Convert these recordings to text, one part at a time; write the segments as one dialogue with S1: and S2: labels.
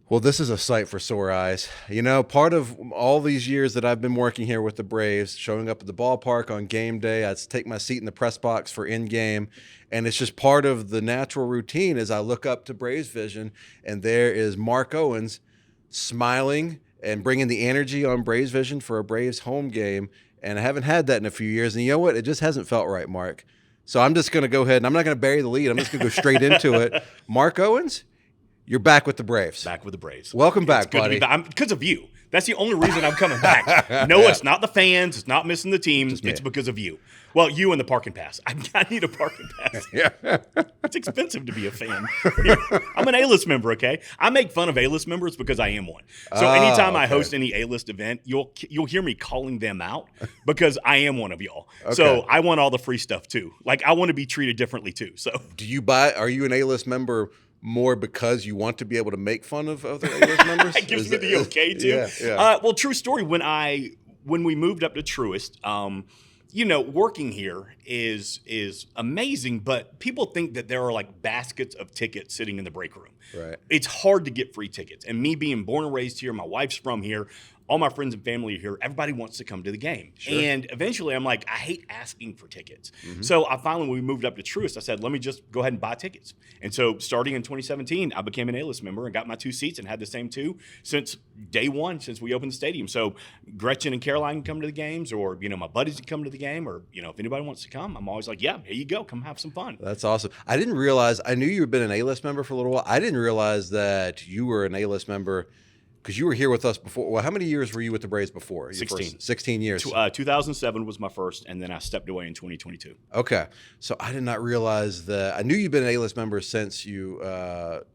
S1: Well, this is a sight for sore eyes. You know, part of all these years that I've been working here with the Braves, showing up at the ballpark on game day, I take my seat in the press box for in game, and it's just part of the natural routine as I look up to Braves Vision, and there is Mark Owens smiling and bringing the energy on Braves Vision for a Braves home game. And I haven't had that in a few years. And you know what? It just hasn't felt right, Mark. So I'm just going to go ahead and I'm not going to bury the lead. I'm just going to go straight into it. Mark Owens, you're back with the Braves.
S2: Back with the Braves.
S1: Welcome back,
S2: It's good
S1: buddy.
S2: to be back. Because of you. That's the only reason I'm coming back. No,
S1: Yeah.
S2: it's not the fans. It's not missing the team.
S1: Just me.
S2: It's because of you. Well, you and the parking pass. I need a parking pass.
S1: Yeah.
S2: It's expensive to be a fan. I'm an A-list member, okay? I make fun of A-list members because I am one. So anytime I
S1: okay.
S2: host any A-list event, you'll hear me calling them out because I am one of y'all.
S1: Okay.
S2: So I want all the free stuff too. Like I want to be treated differently too. So
S1: Are you an A-list member more because you want to be able to make fun of other A-list members?
S2: it gives me the okay too.
S1: Yeah.
S2: Well, true story. When we moved up to Truist, working here is amazing, but people think that there are like baskets of tickets sitting in the break room.
S1: Right.
S2: It's hard to get free tickets. And me being born and raised here, my wife's from here, all my friends and family are here. Everybody wants to come to the game.
S1: Sure.
S2: And eventually I'm like, I hate asking for tickets. So I finally, when we moved up to Truist, I said, let me just go ahead and buy tickets. And so starting in 2017, I became an A-list member and got my 2 seats and had the same 2 since day one, since we opened the stadium. So Gretchen and Caroline can come to the games, or, my buddies can come to the game, or, if anybody wants to come, I'm always like, yeah, here you go. Come have some fun.
S1: That's awesome. I didn't realize, I knew you had been an A-list member for a little while. I didn't realize that you were an A-list member because you were here with us before. Well, how many years were you with the Braves before? Your
S2: 16.
S1: First 16 years.
S2: 2007 was my first, and then I stepped away in 2022.
S1: Okay. So I did not realize that. I knew you'd been an A-list member since you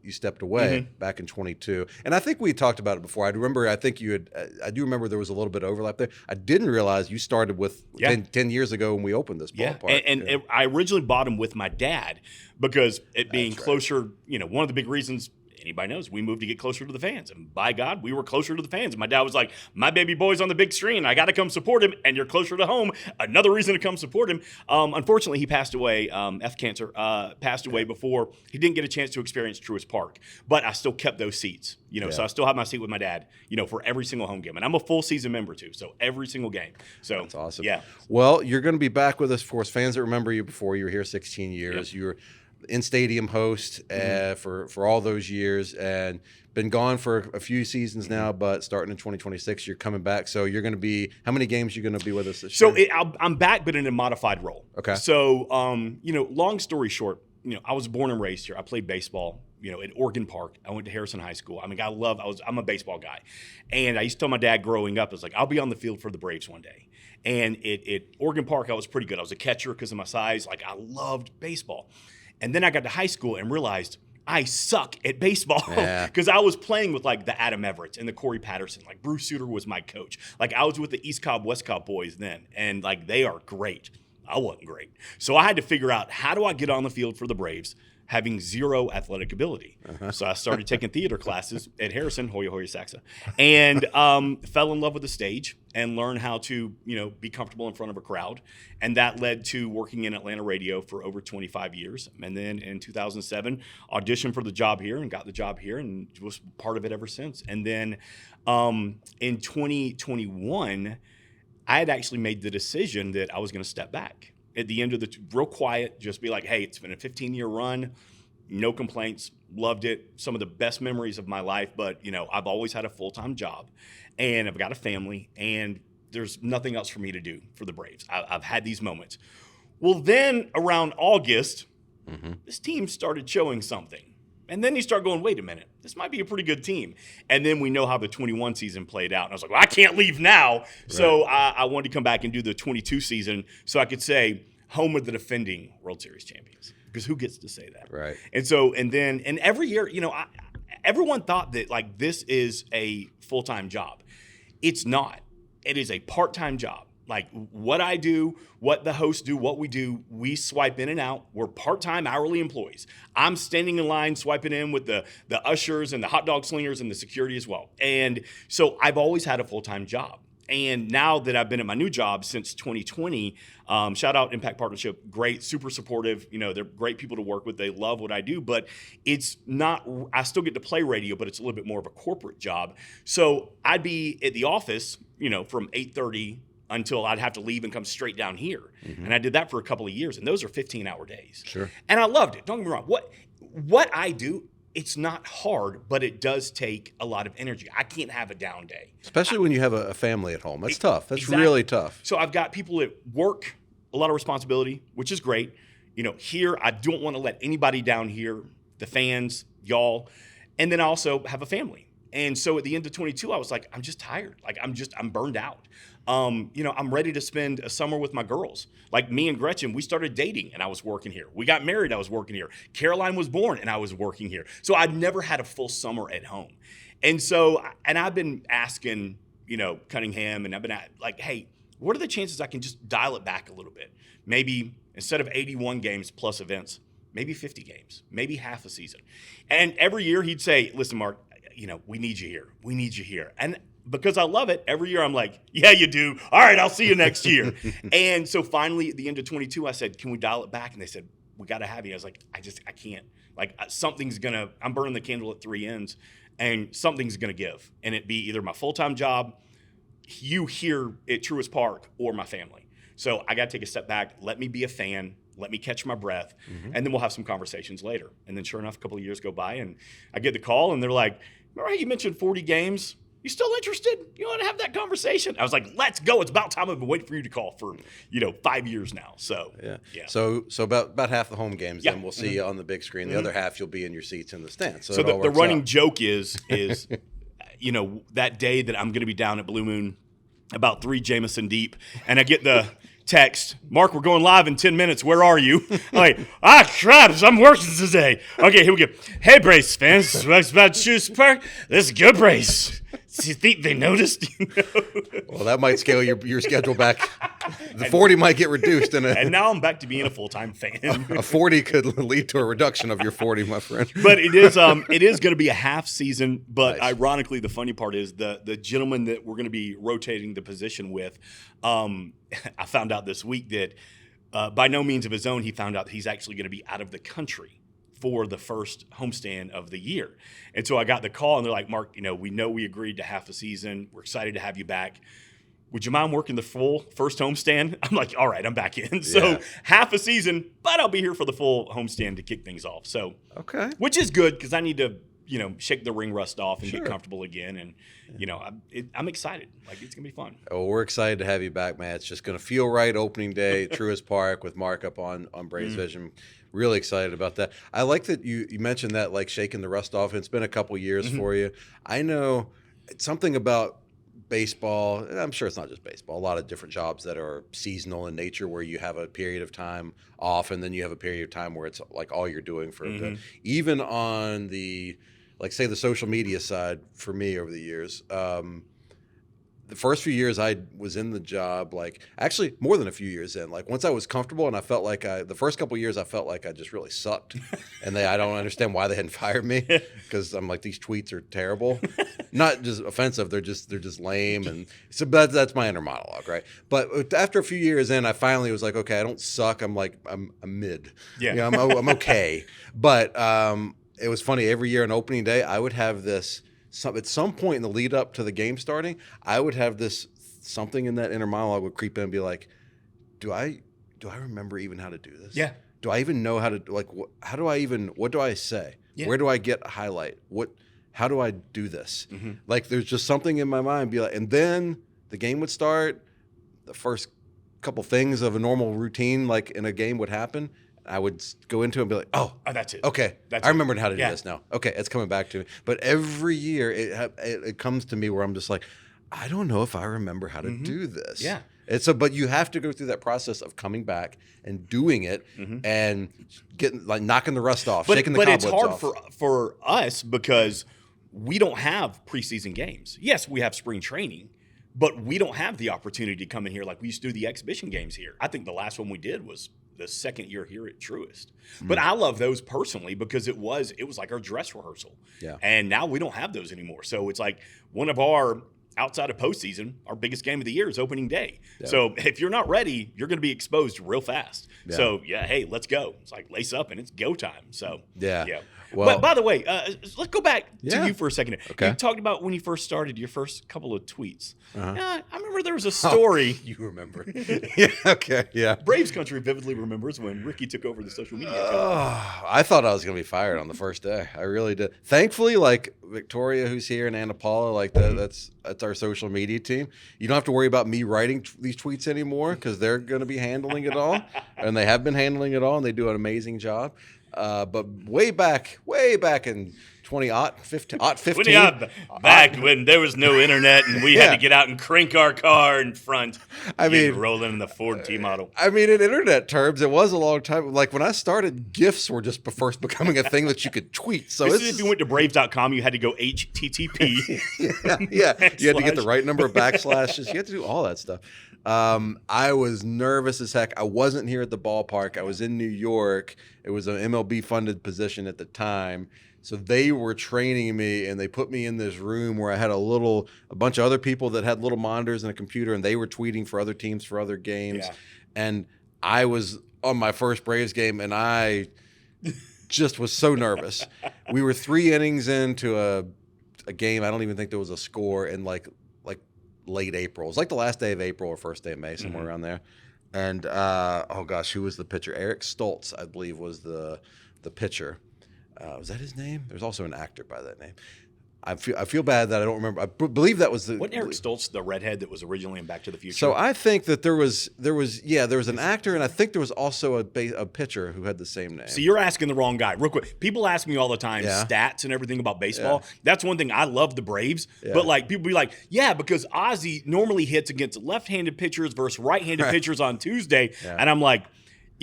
S1: stepped away back in 22. And I think we talked about it before. I do remember there was a little bit of overlap there. I didn't realize you started with 10 years ago when we opened this ballpark.
S2: And I originally bought them with my dad because it being closer, one of the big reasons anybody knows we moved to get closer to the fans, and by God, we were closer to the fans. And my dad was like, my baby boy's on the big screen. I got to come support him, and you're closer to home. Another reason to come support him. Unfortunately, he passed away, cancer, passed away before he didn't get a chance to experience Truist Park, but I still kept those seats, so I still have my seat with my dad, for every single home game. And I'm a full season member too, so every single game. So
S1: that's awesome.
S2: Yeah.
S1: Well, you're going to be back with us, for fans that remember you before. You were here 16 years. Yep. You were in-stadium host for all those years, and been gone for a few seasons now, but starting in 2026, you're coming back. So you're going to be, how many games are you going to be with us this year?
S2: I'm back, but in a modified role.
S1: Okay.
S2: So, long story short, I was born and raised here. I played baseball, at Oregon Park. I went to Harrison High School. I mean, I'm a baseball guy. And I used to tell my dad growing up, I was like, I'll be on the field for the Braves one day. And at Oregon Park, I was pretty good. I was a catcher because of my size. Like, I loved baseball. And then I got to high school and realized I suck at baseball because I was playing with like the Adam Everetts and the Corey Patterson. Like Bruce Sutter was my coach. Like I was with the East Cobb, West Cobb boys then, and like they are great. I wasn't great. So I had to figure out, how do I get on the field for the Braves having zero athletic ability? So I started taking theater classes at Harrison, Hoya Hoya Saxa, and fell in love with the stage and learned how to, be comfortable in front of a crowd. And that led to working in Atlanta radio for over 25 years. And then in 2007, auditioned for the job here and got the job here and was part of it ever since. And then in 2021, I had actually made the decision that I was going to step back at the end of real quiet, just be like, hey, it's been a 15-year run, no complaints, loved it, some of the best memories of my life, but, I've always had a full-time job, and I've got a family, and there's nothing else for me to do for the Braves. I've had these moments. Well, then around August, this team started showing something. And then you start going, wait a minute, this might be a pretty good team. And then we know how the 21 season played out. And I was like, well, I can't leave now. Right. So I wanted to come back and do the 22 season so I could say, home of the defending World Series champions. Because who gets to say that?
S1: Right.
S2: And so, and every year, everyone thought that like this is a full-time job. It's not. It is a part-time job. Like what I do, what the hosts do, what we do, we swipe in and out. We're part-time hourly employees. I'm standing in line swiping in with the ushers and the hot dog slingers and the security as well. And so I've always had a full-time job. And now that I've been at my new job since 2020, shout out Impact Partnership, great, super supportive. They're great people to work with. They love what I do, but it's not, I still get to play radio, but it's a little bit more of a corporate job. So I'd be at the office, from 8:30 until I'd have to leave and come straight down here. And I did that for a couple of years, and those are 15-hour days.
S1: Sure.
S2: And I loved it. Don't get me wrong. What I do, it's not hard, but it does take a lot of energy. I can't have a down day.
S1: Especially when you have a family at home. That's tough. That's
S2: Exactly.
S1: really tough.
S2: So I've got people at work, a lot of responsibility, which is great. Here, I don't want to let anybody down here, the fans, y'all. And then I also have a family. And so at the end of 22, I was like, I'm just tired. Like, I'm burned out. I'm ready to spend a summer with my girls. Like me and Gretchen, we started dating and I was working here. We got married, I was working here. Caroline was born and I was working here. So I'd never had a full summer at home. And so, I've been asking, Cunningham, and I've been like, hey, what are the chances I can just dial it back a little bit? Maybe instead of 81 games plus events, maybe 50 games, maybe half a season. And every year he'd say, listen, Mark, we need you here. We need you here. And because I love it, every year I'm like, yeah, you do. All right, I'll see you next year. And so finally at the end of 22, I said, can we dial it back? And they said, we got to have you. I was like, I can't. Like I'm burning the candle at three ends, and something's going to give. And it be either my full-time job, you here at Truist Park, or my family. So I got to take a step back, let me be a fan, let me catch my breath, and then we'll have some conversations later. And then sure enough, a couple of years go by, and I get the call, and they're like, remember how you mentioned 40 games? You still interested? You want to have that conversation? I was like, let's go. It's about time. I've been waiting for you to call for, 5 years now. So, yeah.
S1: So about half the home games,
S2: Yeah.
S1: then we'll see you on the big screen. The other half, you'll be in your seats in the stands.
S2: So the running joke is, that day that I'm going to be down at Blue Moon, about 3 Jameson deep, and I get the text, Mark, we're going live in 10 minutes. Where are you? I'm like, crap, I'm working today. Okay, here we go. Hey, Brace fans, it's about Truist Park. This is good, Brace. Do you think they noticed?
S1: Well, that might scale your schedule back. The 40 might get reduced.
S2: And now I'm back to being a full-time fan.
S1: A 40 could lead to a reduction of your 40, my friend.
S2: But it is going to be a half season. But
S1: Nice.
S2: Ironically, the funny part is the gentleman that we're going to be rotating the position with, I found out this week that by no means of his own, he found out he's actually going to be out of the country for the first homestand of the year. And so I got the call, and they're like, Mark, we know we agreed to half a season. We're excited to have you back. Would you mind working the full first homestand? I'm like, all right, I'm back in. So half a season, but I'll be here for the full homestand to kick things off. So,
S1: Okay.
S2: which is good because I need to, shake the ring rust off and
S1: Sure.
S2: get comfortable again. And, I'm excited. Like, it's going to be fun.
S1: Oh, we're excited to have you back, man. It's just going to feel right opening day at Truist Park with Mark up on Braves Vision. Really excited about that. I like that you mentioned that, like, shaking the rust off. It's been a couple years for you. I know it's something about baseball. I'm sure it's not just baseball. A lot of different jobs that are seasonal in nature, where you have a period of time off, and then you have a period of time where it's like all you're doing for a bit. Even on the, like, say, the social media side for me over the years, the first few years I was in the job, like, actually more than a few years in, like, once I was comfortable, and I felt like the first couple of years I felt like I just really sucked, and I don't understand why they hadn't fired me, because I'm like, these tweets are terrible, not just offensive, they're just lame, and so that's my inner monologue, right? But after a few years in, I finally was like, okay, I don't suck, I'm mid, I'm okay, but it was funny. Every year on opening day, I would have this. At some point in the lead up to the game starting, I would have this something in that inner monologue would creep in and be like, do I remember even how to do this?
S2: Yeah.
S1: Do I even know how to, like, what do I say?
S2: Yeah.
S1: Where do I get a highlight? How do I do this? Like, there's just something in my mind and then the game would start, the first couple things of a normal routine, like in a game, would happen. I would go into it and be like, oh,
S2: that's it.
S1: Okay,
S2: That's
S1: I
S2: it.
S1: remembered how to do
S2: Yeah.
S1: this now. Okay, it's coming back to me. But every year it comes to me where I'm just like, I don't know if I remember how to do this.
S2: Yeah.
S1: But you have to go through that process of coming back and doing it and getting, like, knocking the rust off, shaking the cobwebs off.
S2: But it's hard for us because we don't have preseason games. Yes, we have spring training, but we don't have the opportunity to come in here like we used to do the exhibition games here. I think the last one we did was the second year here at Truist. But I love those personally because it was like our dress rehearsal.
S1: Yeah.
S2: And now we don't have those anymore. So it's like one of our outside of postseason, our biggest game of the year is opening day.
S1: Yeah.
S2: So if you're not ready, you're going to be exposed real fast.
S1: Yeah.
S2: So hey, let's go. It's like lace up and it's go time. So
S1: Yeah.
S2: Well, but by the way, let's go back to you for a second.
S1: Okay.
S2: You talked about when you first started your first couple of tweets. I remember there was a story.
S1: You remember? Yeah. Okay. Yeah.
S2: Braves country vividly remembers when Ricky took over the social media account.
S1: I thought I was going to be fired on the first day. I really did. Thankfully, like Victoria, who's here, and Anna Paula, like that's our social media team. You don't have to worry about me writing these tweets anymore because they're going to be handling it all, and they have been handling it all, and they do an amazing job. But way back in 15.
S2: Back when there was no internet and we had to get out and crank our car in front.
S1: I mean,
S2: rolling in the Ford T model.
S1: I mean, in internet terms, it was a long time. Like when I started, GIFs were just first becoming a thing that you could tweet. So
S2: if you went to Braves.com, you had to go HTTP.
S1: yeah. You had to get the right number of backslashes. You had to do all that stuff. I was nervous as heck. I wasn't here at the ballpark. I was in New York. It was an MLB funded position at the time. So they were training me, and they put me in this room where I had a bunch of other people that had little monitors and a computer, and they were tweeting for other teams for other games. Yeah. And I was on my first Braves game, and I just was so nervous. We were 3 innings into a game. I don't even think there was a score in like late April. It was like the last day of April or first day of May, somewhere around there. And who was the pitcher? Eric Stoltz, I believe, was the pitcher. Was that his name? There's also an actor by that name. I feel bad that I don't remember. I believe that was
S2: What Eric Stoltz, the redhead that was originally in Back to the Future?
S1: So I think that there was an actor, and I think there was also a pitcher who had the same name.
S2: So you're asking the wrong guy. Real quick, people ask me all the time stats and everything about baseball. Yeah. That's one thing. I love the Braves, but like people be like, because Ozzie normally hits against left-handed pitchers versus right-handed pitchers on Tuesday, and I'm like,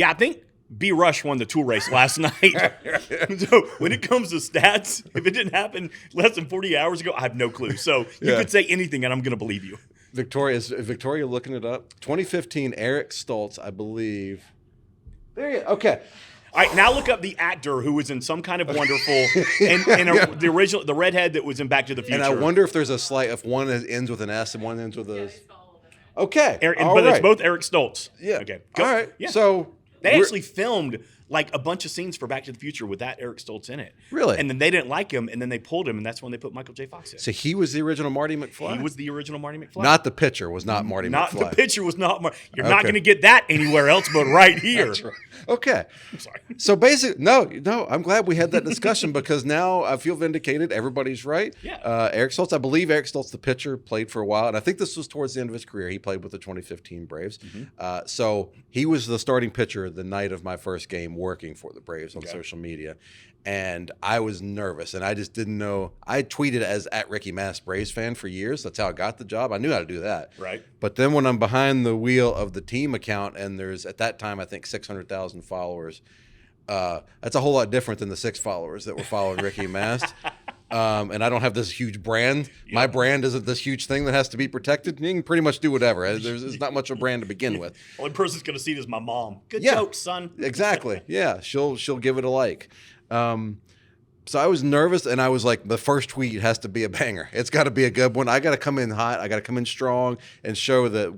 S2: I think B. Rush won the tool race last night. So when it comes to stats, if it didn't happen less than 40 hours ago, I have no clue. So you could say anything and I'm going to believe you.
S1: Is Victoria looking it up? 2015, Eric Stoltz, I believe. There you go. Okay.
S2: All right, now look up the actor who was in Some Kind of Wonderful and the redhead that was in Back to the Future.
S1: And I wonder if there's if one ends with an S and one ends with a... Okay.
S2: It's both Eric Stoltz.
S1: Yeah.
S2: Okay.
S1: All right. Yeah. So...
S2: They actually filmed like a bunch of scenes for Back to the Future with that Eric Stoltz in it.
S1: Really?
S2: And then they didn't like him, and then they pulled him, and that's when they put Michael J. Fox in.
S1: So he was the original Marty McFly?
S2: He was the original Marty McFly.
S1: Not the pitcher was not Marty McFly.
S2: The pitcher was not Marty. You're not going to get that anywhere else but right here.
S1: That's right. Okay.
S2: I'm sorry.
S1: So basically, no, I'm glad we had that discussion because now I feel vindicated. Everybody's right.
S2: Yeah.
S1: Eric Stoltz, I believe Eric Stoltz, the pitcher, played for a while, and I think this was towards the end of his career. He played with the 2015 Braves. Mm-hmm. So he was the starting pitcher the night of my first game working for the Braves on social media. And I was nervous, and I just didn't know. I tweeted as @RickyMass Braves fan for years. That's how I got the job. I knew how to do that.
S2: Right.
S1: But then when I'm behind the wheel of the team account, and there's at that time I think 600,000 followers, that's a whole lot different than the 6 followers that were following Ricky Mast. And I don't have this huge brand. Yep. My brand isn't this huge thing that has to be protected. You can pretty much do whatever. There's not much of a brand to begin with.
S2: Only person that's going to see it is my mom. Good joke, son.
S1: Exactly. Yeah, she'll give it a like. So I was nervous, and I was like, the first tweet has to be a banger. It's got to be a good one. I got to come in hot. I got to come in strong and show that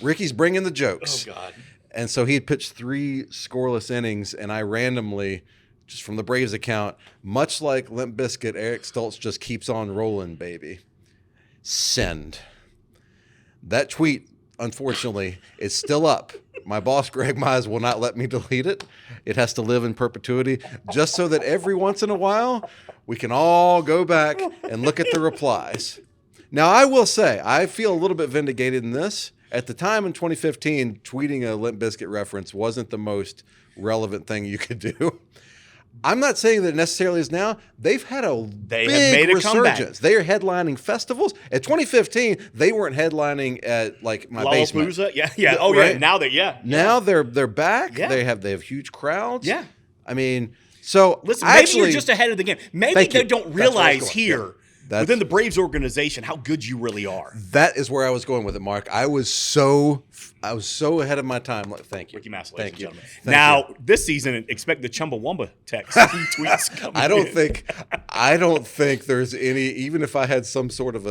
S1: Ricky's bringing the jokes.
S2: Oh God.
S1: And so he had pitched 3 scoreless innings, and I randomly, just from the Braves account, much like Limp Bizkit, Eric Stoltz just keeps on rolling, baby. Send. That tweet, unfortunately, is still up. My boss, Greg Mize, will not let me delete it. It has to live in perpetuity, just so that every once in a while, we can all go back and look at the replies. Now, I will say, I feel a little bit vindicated in this. At the time in 2015, tweeting a Limp Bizkit reference wasn't the most relevant thing you could do. I'm not saying that it necessarily is now. They've had a big resurgence.
S2: Comeback.
S1: They are headlining festivals. At 2015, they weren't headlining at like my basement.
S2: Yeah. Oh right? Yeah. Now
S1: they're back.
S2: Yeah.
S1: They have huge crowds.
S2: Yeah.
S1: I mean, so
S2: listen, maybe you're just ahead of the game. Maybe they don't realize here.
S1: Yeah.
S2: Within the Braves organization, how good you really are.
S1: That is where I was going with it, Mark. I was so ahead of my time. Thank you.
S2: Ricky Mass,
S1: ladies and
S2: gentlemen. Now, this season, expect the Chumbawamba text tweets coming
S1: I don't think there's any, even if I had some sort of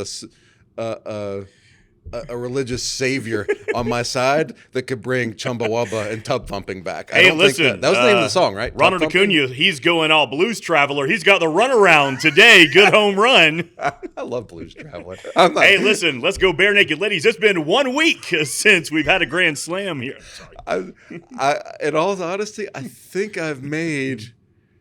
S1: a religious savior on my side that could bring Chumbawamba and Tub Thumping back. I
S2: Hey,
S1: don't
S2: listen,
S1: think that was the name of the song, right?
S2: Ronald
S1: Tub Thumping?
S2: Acuna, he's going all Blues Traveler. He's got the runaround today. Good home run.
S1: I love Blues Traveler. I'm not,
S2: Hey, listen, let's go bare naked ladies. It's been 1 week since we've had a grand slam here. Sorry.
S1: in all honesty, I think I've made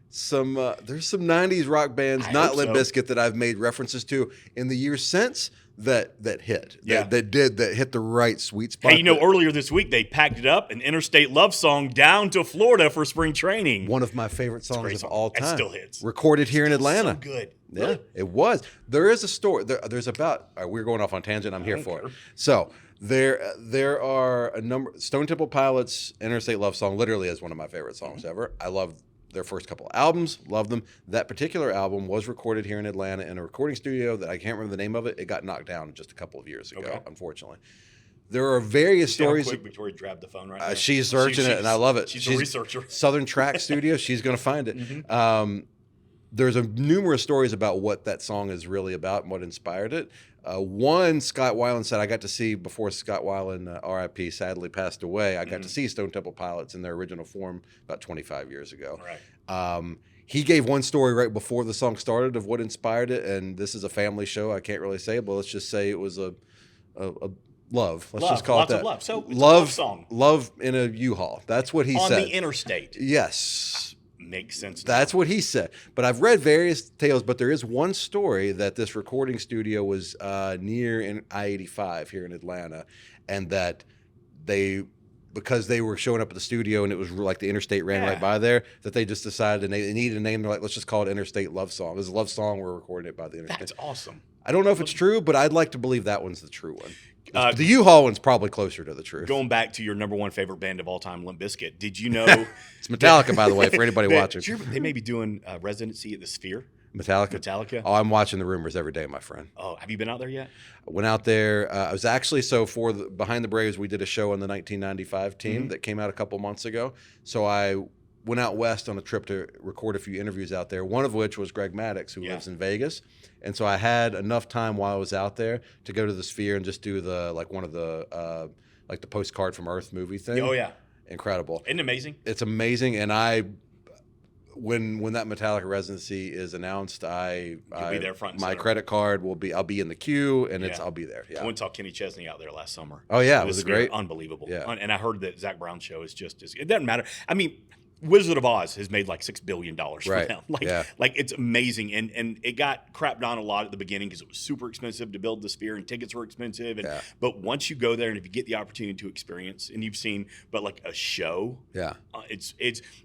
S1: some. There's some '90s rock bands,
S2: I
S1: not
S2: hope
S1: Limp
S2: so.
S1: Bizkit, that I've made references to in the years since that hit.
S2: Yeah.
S1: That hit the right sweet spot.
S2: Hey, you know, earlier this week they packed it up, an interstate love song, down to Florida for spring training.
S1: One of my favorite songs
S2: great
S1: of
S2: song.
S1: all
S2: It
S1: time.
S2: still hits.
S1: Recorded here in Atlanta.
S2: So good.
S1: Yeah, it was. There is a story. There's about. We're going off on tangent. I'm here
S2: don't
S1: for
S2: care.
S1: it. So there are a number. Stone Temple Pilots' "Interstate Love Song" literally is one of my favorite songs ever. I love their first couple of albums. Love them. That particular album was recorded here in Atlanta in a recording studio that I can't remember the name of it. It got knocked down just a couple of years ago,
S2: Okay.
S1: unfortunately. There are various
S2: See how
S1: stories.
S2: quick Victoria grabbed the phone right now?
S1: She's searching it, and I love it.
S2: She's a researcher.
S1: Southern Track Studio. She's going to find it. There's numerous stories about what that song is really about and what inspired it. One, Scott Weiland said, I got to see, before Scott Weiland, RIP, sadly passed away, I got to see Stone Temple Pilots in their original form about 25 years ago.
S2: Right.
S1: He gave one story right before the song started of what inspired it, and this is a family show. I can't really say it, but let's just say it was a love. Let's just call
S2: Lots
S1: it
S2: of
S1: that.
S2: love. So it's a love song.
S1: Love in a U-Haul. That's what he
S2: On
S1: said.
S2: the interstate.
S1: Yes.
S2: Makes sense.
S1: That's what he said. But I've read various tales, but there is one story that this recording studio was near in I-85 here in Atlanta, and that because they were showing up at the studio and it was like the interstate ran right by there, that they just decided they needed a name. They're like, let's just call it Interstate Love Song. It's a love song. We're recording it by the interstate.
S2: That's awesome.
S1: I don't know if it's true, but I'd like to believe that one's the true one. The U-Haul one's probably closer to the truth.
S2: Going back to your number one favorite band of all time, Limp Bizkit, did you know
S1: It's Metallica, by the way, for anybody watching.
S2: they may be doing a residency at the Sphere?
S1: Metallica? Oh, I'm watching the rumors every day, my friend.
S2: Oh, have you been out there yet?
S1: I went out there. I was actually, for Behind the Braves, we did a show on the 1995 team that came out a couple months ago. So I went out west on a trip to record a few interviews out there, one of which was Greg Maddox, who lives in Vegas. And so I had enough time while I was out there to go to the Sphere and just do one of the the Postcard from Earth movie thing.
S2: Oh, yeah.
S1: Incredible.
S2: Isn't it amazing?
S1: It's amazing. And when that Metallica residency is announced,
S2: You'll be there front and
S1: my
S2: center.
S1: credit card I'll be in the queue, and
S2: Yeah.
S1: I'll be there. Yeah.
S2: I went and saw Kenny Chesney out there last summer.
S1: Oh yeah,
S2: It
S1: was it
S2: Sphere.
S1: great?
S2: Unbelievable.
S1: Yeah.
S2: And I heard that Zach Brown's show is just as, it doesn't matter. I mean, Wizard of Oz has made like $6 billion for
S1: Right.
S2: them.
S1: Yeah.
S2: Like it's amazing. And it got crapped on a lot at the beginning because it was super expensive to build the Sphere and tickets were expensive. But once you go there and if you get the opportunity to experience, and you've seen, but like a show,
S1: Yeah.
S2: it's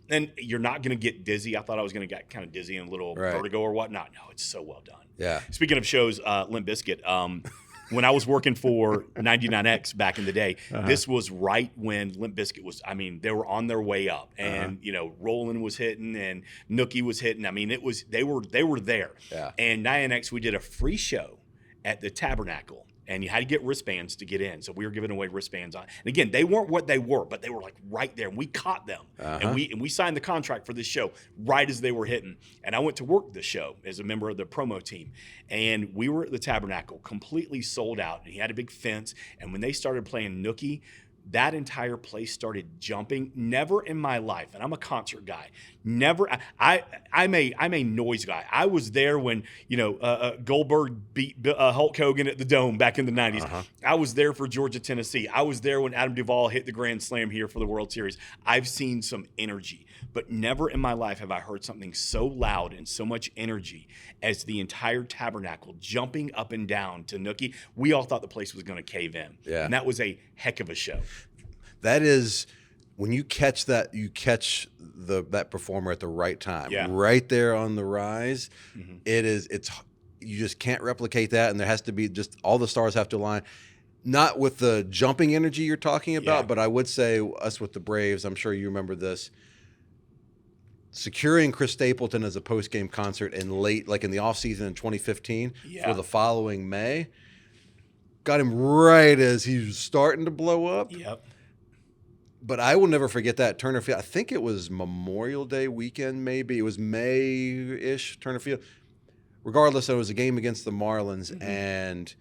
S2: and you're not going to get dizzy. I thought I was going to get kind of dizzy and a little vertigo or whatnot. No, it's so well done.
S1: Yeah.
S2: Speaking of shows, Limp Bizkit, when I was working for 99X back in the day, this was right when Limp Bizkit was, they were on their way up. And, Roland was hitting and Nookie was hitting. I mean, they were there.
S1: Yeah.
S2: And 99X, we did a free show at the Tabernacle. And you had to get wristbands to get in. So we were giving away wristbands on. And again, they weren't what they were, but they were like right there. And we caught them. And we signed the contract for this show right as they were hitting. And I went to work the show as a member of the promo team. And we were at the Tabernacle, completely sold out. And he had a big fence. And when they started playing Nookie, that entire place started jumping. Never in my life, and I'm a concert guy. Never, I'm a noise guy. I was there when Goldberg beat Hulk Hogan at the Dome back in the '90s. I was there for Georgia, Tennessee. I was there when Adam Duvall hit the Grand Slam here for the World Series. I've seen some energy, but never in my life have I heard something so loud and so much energy as the entire Tabernacle jumping up and down to Nookie. We all thought the place was going to cave in.
S1: Yeah.
S2: And that was a heck of a show.
S1: That is when you catch that, that performer at the right time, right there on the rise. It's you just can't replicate that, and there has to be just all the stars have to align. Not with the jumping energy you're talking about, but I would say us with the Braves. I'm sure you remember this. Securing Chris Stapleton as a post-game concert in the offseason in 2015 for the following May, got him right as he was starting to blow up.
S2: Yep.
S1: But I will never forget that Turner Field. I think it was Memorial Day weekend, maybe. It was May-ish, Turner Field. Regardless, it was a game against the Marlins, and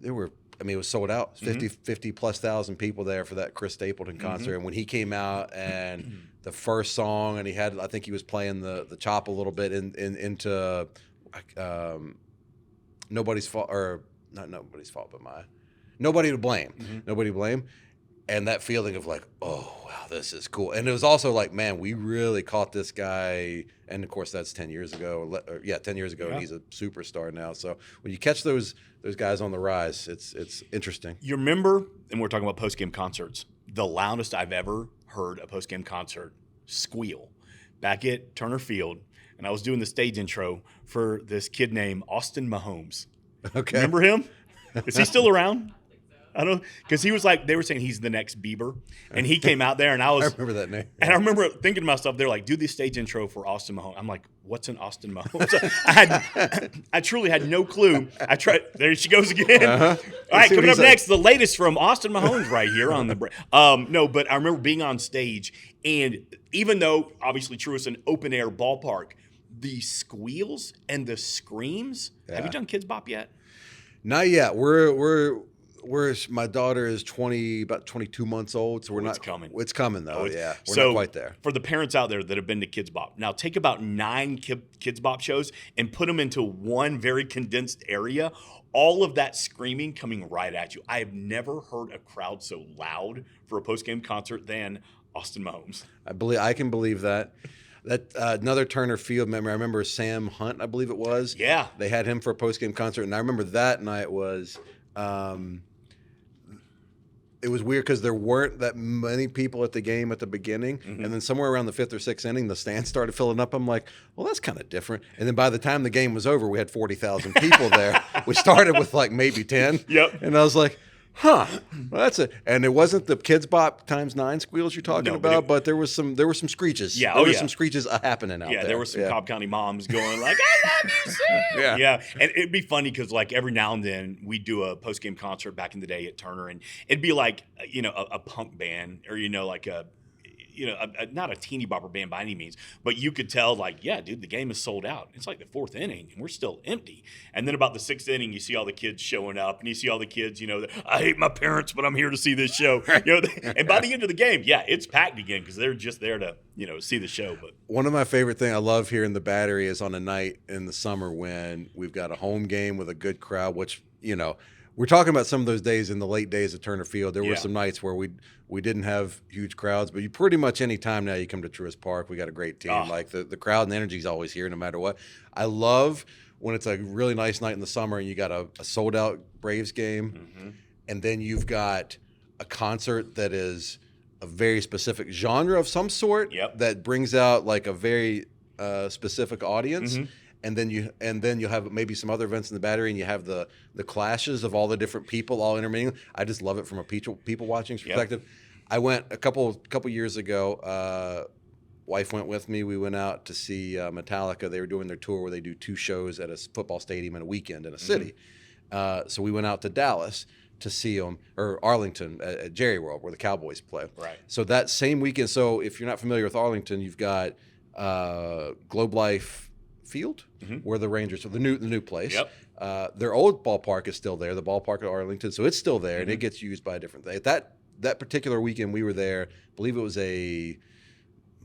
S1: there were, I mean, it was sold out. 50 plus thousand people there for that Chris Stapleton concert. And when he came out and the first song, and he had, I think he was playing the chop a little bit into Nobody's Fault, or not Nobody's Fault, but Nobody to Blame. Nobody to Blame. And that feeling of like, oh, wow, this is cool. And it was also like, man, we really caught this guy. And of course, that's 10 years ago. 10 years ago, and he's a superstar now. So when you catch those guys on the rise, it's interesting.
S2: You remember, and we're talking about post-game concerts, the loudest I've ever heard a post-game concert squeal back at Turner Field. And I was doing the stage intro for this kid named Austin Mahomes.
S1: Okay.
S2: Remember him? Is he still around? I don't, because he was like, they were saying he's the next Bieber, and he came out there, and I
S1: remember that name.
S2: And I remember thinking to myself, they're like, do the stage intro for Austin Mahomes. I'm like, what's an Austin Mahomes? I truly had no clue. I tried. There she goes again. All right, coming up next, the latest from Austin Mahomes right here on the break. No, but I remember being on stage, and even though obviously Truist an open air ballpark, the squeals and the screams. Yeah. Have you done Kids Bop yet?
S1: Not yet. My daughter is about 22 months old, so we're not
S2: coming.
S1: It's coming though. Yeah, we're not quite there.
S2: For the parents out there that have been to Kids Bop, now take about 9 Kids Bop shows and put them into one very condensed area. All of that screaming coming right at you. I have never heard a crowd so loud for a post-game concert than Austin Mahomes.
S1: I can believe that. That another Turner Field member. I remember Sam Hunt, I believe it was.
S2: Yeah,
S1: they had him for a post-game concert, and I remember that night was. It was weird because there weren't that many people at the game at the beginning. And then somewhere around the 5th or 6th inning, the stands started filling up. I'm like, well, that's kind of different. And then by the time the game was over, we had 40,000 people there. We started with like maybe 10.
S2: Yep.
S1: And I was like, well, that's it. And it wasn't the Kids Bop ×9 squeals you're talking about, but there was some screeches.
S2: Yeah,
S1: there were some screeches happening out there.
S2: Yeah, there were some Cobb County moms going like, I love you, sir. Yeah. And it'd be funny because like every now and then we do a post-game concert back in the day at Turner, and it'd be like, a punk band, or, like not a teeny bopper band by any means, but you could tell like, yeah, dude, the game is sold out. It's like the 4th inning and we're still empty. And then about the 6th inning, you see all the kids showing up, and you see all the kids, I hate my parents, but I'm here to see this show. And by the end of the game, yeah, it's packed again because they're just there to, see the show. But
S1: one of my favorite things I love here in the Battery is on a night in the summer when we've got a home game with a good crowd, which, we're talking about some of those days in the late days at Turner Field. There were some nights where we didn't have huge crowds, but you pretty much any time now you come to Truist Park, we got a great team. Like the crowd and the energy is always here no matter what. I love when it's a really nice night in the summer and you got a sold out Braves game, and then you've got a concert that is a very specific genre of some sort that brings out like a very specific audience. And then you'll have maybe some other events in the Battery, and you have the clashes of all the different people all intermingling. I just love it from a people watching perspective. I went a couple years ago. Wife went with me. We went out to see Metallica. They were doing their tour where they do 2 shows at a football stadium in a weekend in a city. So we went out to Dallas to see them, or Arlington at Jerry World where the Cowboys play.
S2: Right.
S1: So that same weekend. So if you're not familiar with Arlington, you've got Globe Life Field where the Rangers, so the new place. Their old ballpark is still there, the ballpark at Arlington, so it's still there, and it gets used by a different thing. That particular weekend we were there, I believe it was a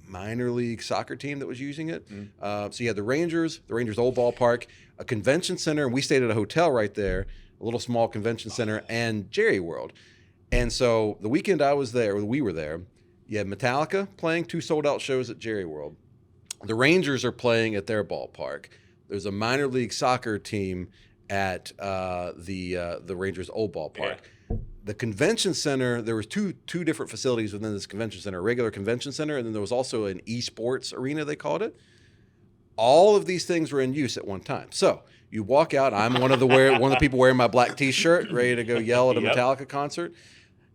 S1: minor league soccer team that was using it. So you had the Rangers old ballpark, a convention center, and we stayed at a hotel right there, a little small convention center, and Jerry World. And so the weekend we were there, you had Metallica playing 2 sold out shows at Jerry World. The Rangers are playing at their ballpark. There's a minor league soccer team at the Rangers' old ballpark. The convention center, there was two different facilities within this convention center, a regular convention center, and then there was also an esports arena, they called it. All of these things were in use at one time. So you walk out. I'm one of the people wearing my black T-shirt, ready to go yell at a Metallica concert.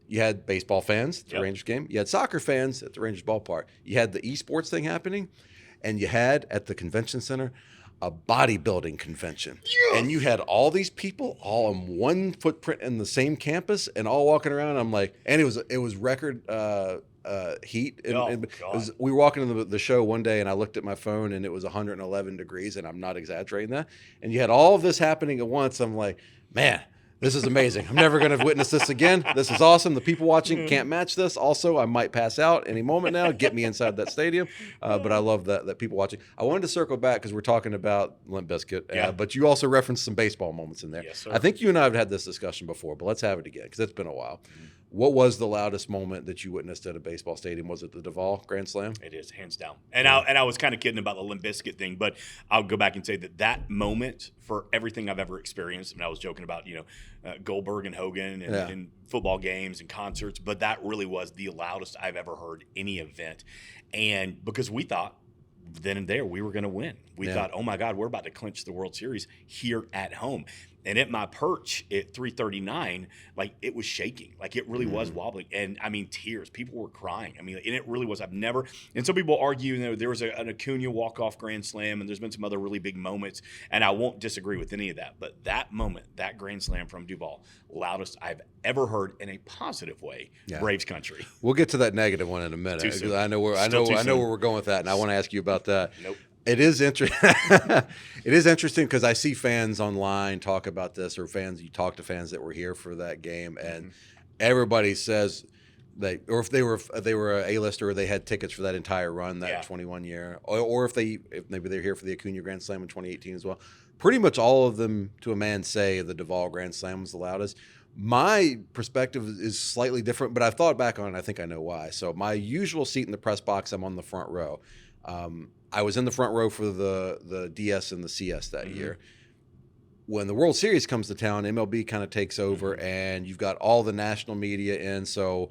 S1: You had baseball fans at the Rangers game. You had soccer fans at the Rangers ballpark. You had the esports thing happening. And you had at the convention center a bodybuilding convention. And you had all these people all in one footprint in the same campus and all walking around. I'm like, and it was record heat. We were walking into the show one day and I looked at my phone and it was 111 degrees, and I'm not exaggerating that. And you had all of this happening at once. I'm like, man, This is amazing. I'm never going to witness this again. This is awesome. The people watching can't match this. Also, I might pass out any moment now. Get me inside that stadium. But I love that people watching. I wanted to circle back because we're talking about Limp Bizkit. But you also referenced some baseball moments in there.
S2: Yes, sir.
S1: I think you and I have had this discussion before, but let's have it again because it's been a while. What was the loudest moment that you witnessed at a baseball stadium? Was it the Duvall Grand Slam?
S2: It is, hands down. And I was kind of kidding about the Limp Bizkit thing, but I'll go back and say that moment for everything I've ever experienced, and I was joking about, Goldberg and Hogan and football games and concerts, but that really was the loudest I've ever heard any event. And because we thought then and there we were going to win. We thought, oh my God, we're about to clinch the World Series here at home. And at my perch at 339, like it was shaking, like it really was wobbling. And I mean, tears, people were crying. I mean, and it really was. And some people argue, there was an Acuna walk-off grand slam, and there's been some other really big moments, and I won't disagree with any of that. But that moment, that grand slam from Duvall, loudest I've ever heard in a positive way, Braves country.
S1: We'll get to that negative one in a minute.
S2: Too soon.
S1: I know where we're going with that, and I want to ask you about that.
S2: Nope.
S1: It is interesting because I see fans online talk about this, or you talk to fans that were here for that game, and everybody says or if they were a A-lister or they had tickets for that entire run, that 21 year, or if maybe they're here for the Acuna Grand Slam in 2018 as well. Pretty much all of them, to a man, say the Duvall Grand Slam was the loudest. My perspective is slightly different, but I've thought back on it. I think I know why. So my usual seat in the press box, I'm on the front row. I was in the front row for the DS and the CS that year. When the World Series comes to town, MLB kind of takes over, and you've got all the national media in. So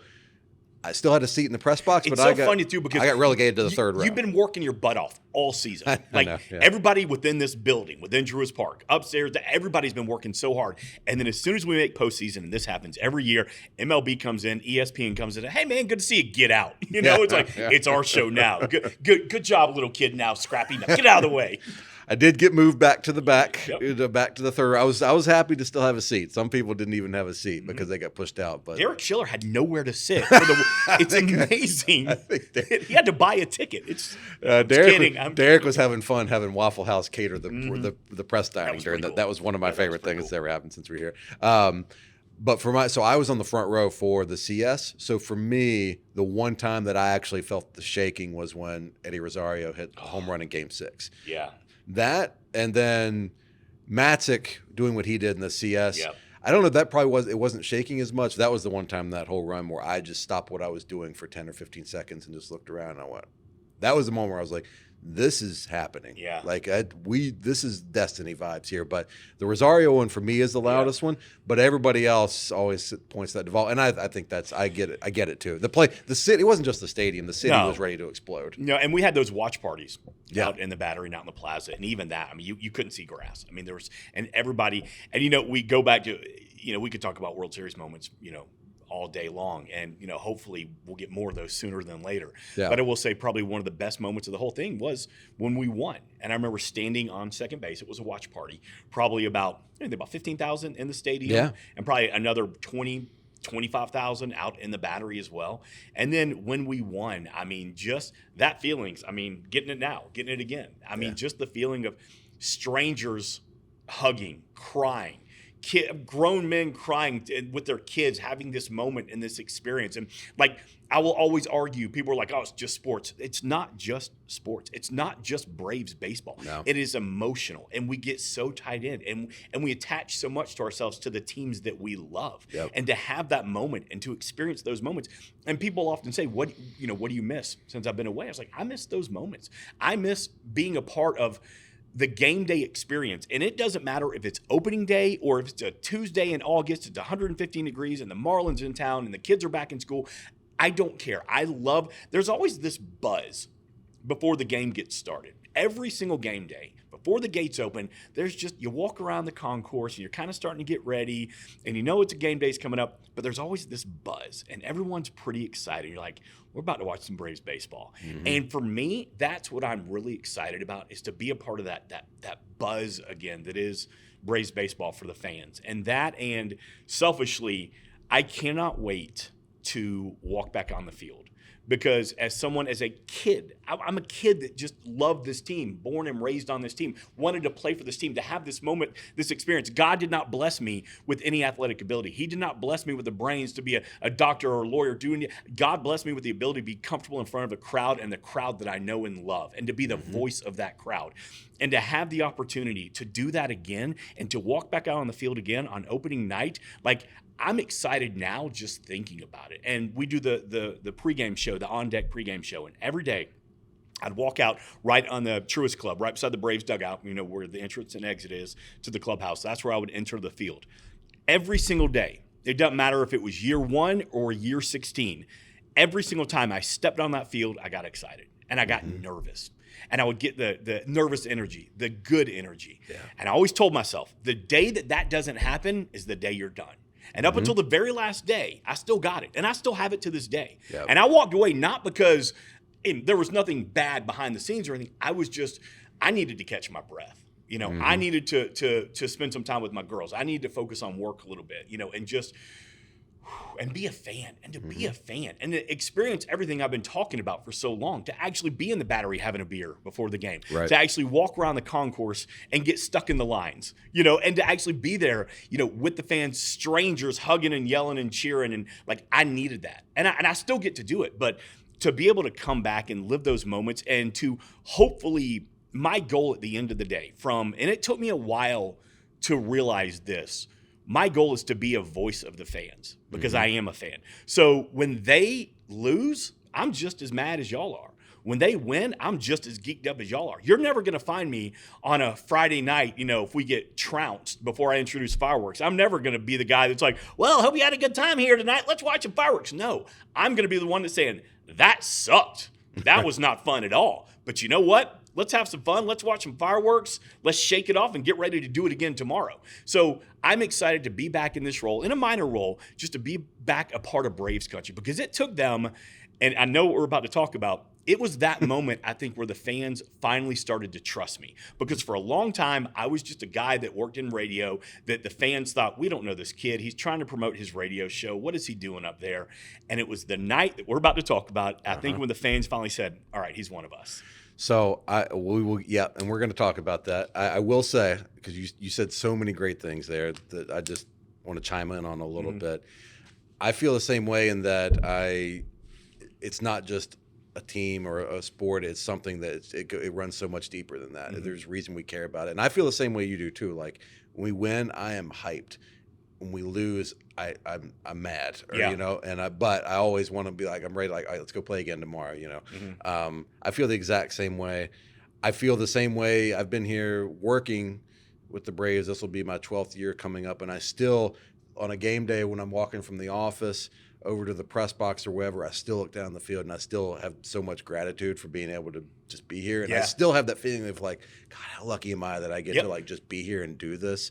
S1: I still had a seat in the press box, but
S2: funny too because
S1: I got relegated to the third row.
S2: You've been working your butt off all season.
S1: Know,
S2: everybody within this building, within Truist Park, upstairs, everybody's been working so hard. And then as soon as we make postseason, and this happens every year, MLB comes in, ESPN comes in, hey man, good to see you. Get out. It's like it's our show now. Good job, little kid. Now scrappy. Now get out of the way.
S1: I did get moved back to the back, back to the third row. I was happy to still have a seat. Some people didn't even have a seat because they got pushed out. But
S2: Derek Schiller had nowhere to sit. It's amazing. He had to buy a ticket.
S1: Derek was having fun having Waffle House cater the press dining during that. That was one of my favorite things that's ever happened since we're here. But so I was on the front row for the CS. So for me, the one time that I actually felt the shaking was when Eddie Rosario hit a home run in Game 6.
S2: Yeah.
S1: That, and then Matzik doing what he did in the CS.
S2: Yep.
S1: I don't know. That probably wasn't shaking as much. That was the one time that whole run where I just stopped what I was doing for 10 or 15 seconds and just looked around and I went, that was the moment where I was like, this is happening.
S2: Yeah.
S1: Like this is destiny vibes here. But the Rosario one for me is the loudest one. But everybody else always points to that Duvall, and I think I get it. I get it too. The city. It wasn't just the stadium. The city was ready to explode.
S2: No, and we had those watch parties out in the Battery and out in the Plaza, and even that. I mean, you couldn't see grass. I mean, there was, and everybody, and we go back to, we could talk about World Series moments, all day long, and hopefully we'll get more of those sooner than later. But I will say probably one of the best moments of the whole thing was when we won. And I remember standing on second base. It was a watch party, probably about 15,000 in the stadium, and probably another 25,000 out in the Battery as well. And then when we won, I mean, just that feelings. I mean, getting it now, getting it again. I mean, just the feeling of strangers hugging, crying, grown men crying with their kids, having this moment and this experience. And I will always argue, people are like, oh, it's just sports. It's not just sports. It's not just Braves baseball.
S1: No.
S2: It is emotional, and we get so tied in, and we attach so much to ourselves to the teams that we love.
S1: Yep.
S2: And to have that moment and to experience those moments. And people often say, what do you miss since I've been away? I was like, I miss those moments. I miss being a part of the game day experience. And it doesn't matter if it's opening day or if it's a Tuesday in August, it's 115 degrees and the Marlins in town and the kids are back in school. I don't care. There's always this buzz before the game gets started. Every single game day, before the gates open, you walk around the concourse and you're kind of starting to get ready and it's a game day's coming up, but there's always this buzz and everyone's pretty excited. You're like, we're about to watch some Braves baseball. Mm-hmm. And for me, that's what I'm really excited about, is to be a part of that buzz again that is Braves baseball for the fans. And selfishly, I cannot wait to walk back on the field, because as a kid, I'm a kid that just loved this team, born and raised on this team, wanted to play for this team, to have this moment, this experience. God did not bless me with any athletic ability. He did not bless me with the brains to be a doctor or a lawyer. God blessed me with the ability to be comfortable in front of a crowd, and the crowd that I know and love, and to be the voice of that crowd. And to have the opportunity to do that again and to walk back out on the field again on opening night, like, I'm excited now just thinking about it. And we do the pregame show, the on-deck pregame show. And every day I'd walk out right on the Truist Club, right beside the Braves dugout, where the entrance and exit is to the clubhouse. That's where I would enter the field. Every single day, it doesn't matter if it was year 1 or year 16, every single time I stepped on that field, I got excited and I got nervous. And I would get the nervous energy, the good energy. Yeah. And I always told myself, the day that doesn't happen is the day you're done. And up until the very last day, I still got it. And I still have it to this day. Yep. And I walked away not because there was nothing bad behind the scenes or anything. I needed to catch my breath. I needed to spend some time with my girls. I needed to focus on work a little bit, and be a fan, and to be a fan, and to experience everything I've been talking about for so long, to actually be in the Battery having a beer before the game, to actually walk around the concourse and get stuck in the lines, and to actually be there, with the fans, strangers hugging and yelling and cheering, and like, I needed that. And I still get to do it, but to be able to come back and live those moments, and to hopefully, my goal at the end of the day and it took me a while to realize this, my goal is to be a voice of the fans, because I am a fan. So when they lose, I'm just as mad as y'all are. When they win, I'm just as geeked up as y'all are. You're never going to find me on a Friday night, if we get trounced before I introduce fireworks. I'm never going to be the guy that's like, well, hope you had a good time here tonight. Let's watch some fireworks. No, I'm going to be the one that's saying, that sucked. That was not fun at all. But you know what? Let's have some fun. Let's watch some fireworks. Let's shake it off and get ready to do it again tomorrow. So I'm excited to be back in this role, in a minor role, just to be back a part of Braves country, because it took them, and I know what we're about to talk about, it was that moment, I think, where the fans finally started to trust me. Because for a long time, I was just a guy that worked in radio that the fans thought, we don't know this kid. He's trying to promote his radio show. What is he doing up there? And it was the night that we're about to talk about, I think, when the fans finally said, all right, he's one of us.
S1: So we will, and we're going to talk about that. I will say, because you said so many great things there that I just want to chime in on a little bit. I feel the same way in that it's not just a team or a sport. It's something that it runs so much deeper than that. There's a reason we care about it, and I feel the same way you do too. Like, when we win, I am hyped. When we lose, I'm mad, but I always want to be like, I'm ready, like, all right, let's go play again tomorrow, I feel the exact same way. I feel the same way. I've been here working with the Braves. This will be my 12th year coming up, and I still, on a game day when I'm walking from the office over to the press box or wherever, I still look down the field, and I still have so much gratitude for being able to just be here. And I still have that feeling of like, God, how lucky am I that I get to like just be here and do this.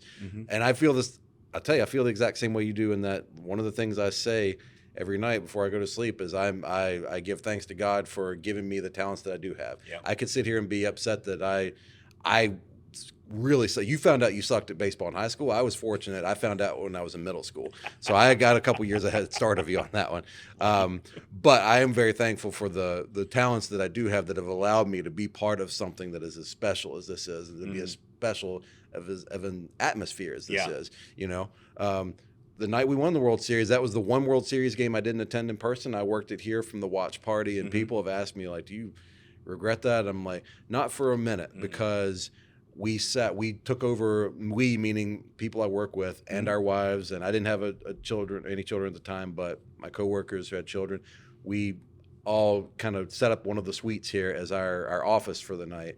S1: And I feel this. I'll tell you, I feel the exact same way you do, in that one of the things I say every night before I go to sleep is I give thanks to God for giving me the talents that I do have. Yep. I could sit here and be upset that I really say, you found out you sucked at baseball in high school. I was fortunate. I found out when I was in middle school. So I got a couple years ahead start of you on that one. But I am very thankful for the talents that I do have that have allowed me to be part of something that is as special as this is, and to be as special of an atmosphere as this is, the night we won the World Series, that was the one World Series game I didn't attend in person. I worked it here from the watch party, and people have asked me, like, do you regret that? I'm like, not for a minute, because we took over, we meaning people I work with and our wives, and I didn't have any children at the time, but my coworkers who had children, we all kind of set up one of the suites here as our office for the night.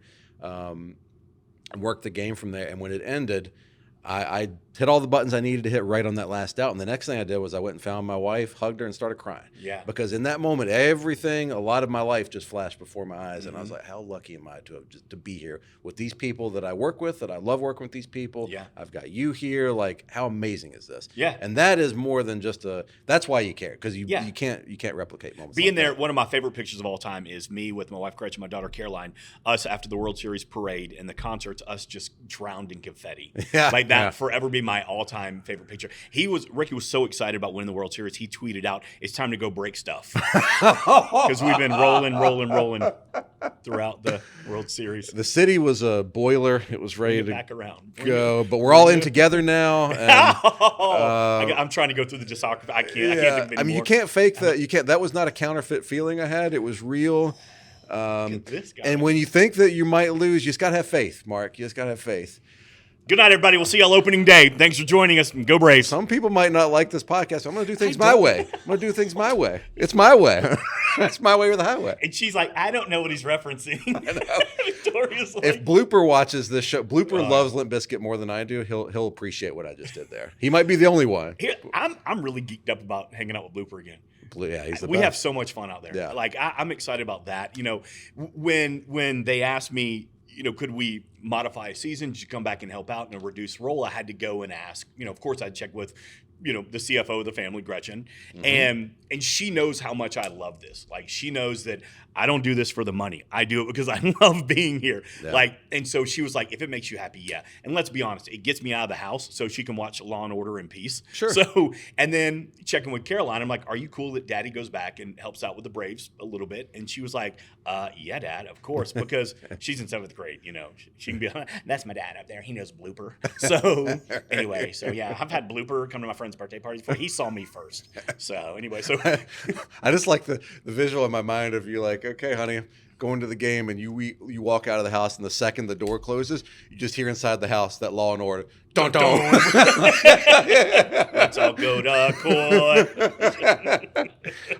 S1: And worked the game from there. And when it ended, I hit all the buttons I needed to hit right on that last out. And the next thing I did was I went and found my wife, hugged her, and started crying. Yeah. Because in that moment, a lot of my life just flashed before my eyes. And I was like, how lucky am I to be here with these people that I work with, that I love working with these people. Yeah. I've got you here. Like, how amazing is this? Yeah. And that is more than just that's why you care, because you can't replicate moments.
S2: Being there, one of my favorite pictures of all time is me with my wife, Gretchen, my daughter, Caroline, us after the World Series parade and the concerts, us just drowned in confetti. Yeah. Like, Like that forever be my all-time favorite picture. Ricky was so excited about winning the World Series. He tweeted out, "It's time to go break stuff." Because we've been rolling throughout the World Series.
S1: The city was a boiler. It was ready to
S2: back around.
S1: go, but we're all in together now. And,
S2: I'm trying to go through the discography. I can't.
S1: Yeah,
S2: I can't think of
S1: you can't fake that. You can't. That was not a counterfeit feeling I had. It was real.
S2: This guy.
S1: And when you think that you might lose, you just gotta have faith, Mark. You just gotta have faith.
S2: Good night, everybody. We'll see y'all opening day. Thanks for joining us. Go Braves.
S1: Some people might not like this podcast. I'm going to do things my way. I'm going to do things my way. It's my way. It's my way or the highway.
S2: And she's like, I don't know what he's referencing. Victoria's like,
S1: if Blooper watches this show, Blooper loves Limp Bizkit more than I do. He'll appreciate what I just did there. He might be the only one.
S2: I'm really geeked up about hanging out with Blooper again.
S1: Yeah, he's the
S2: we
S1: best.
S2: have so much fun out there.
S1: Yeah.
S2: Like I'm excited about that. You know, when they asked me, you know, could we modify a season to come back and help out in a reduced role? I had to go and ask. You know, of course, I'd check with, you know, the CFO of the family, Gretchen, and she knows how much I love this. Like, she knows that I don't do this for the money. I do it because I love being here. Yeah. Like, and so she was like, if it makes you happy, yeah. And let's be honest, it gets me out of the house so she can watch Law and Order in peace.
S1: Sure.
S2: So, and then checking with Caroline, I'm like, are you cool that Daddy goes back and helps out with the Braves a little bit? And she was like, yeah, Dad, of course, because she's in 7th grade. You know, she can be, that's my dad up there. He knows Blooper. So anyway, so yeah, I've had Blooper come to my friend's birthday parties before. He saw me first. So anyway, so
S1: I just like the visual in my mind of you like, okay, honey, going to the game, and you walk out of the house, and the second the door closes, you just hear inside the house that Law and Order, dun dun.
S2: Let's all go to court.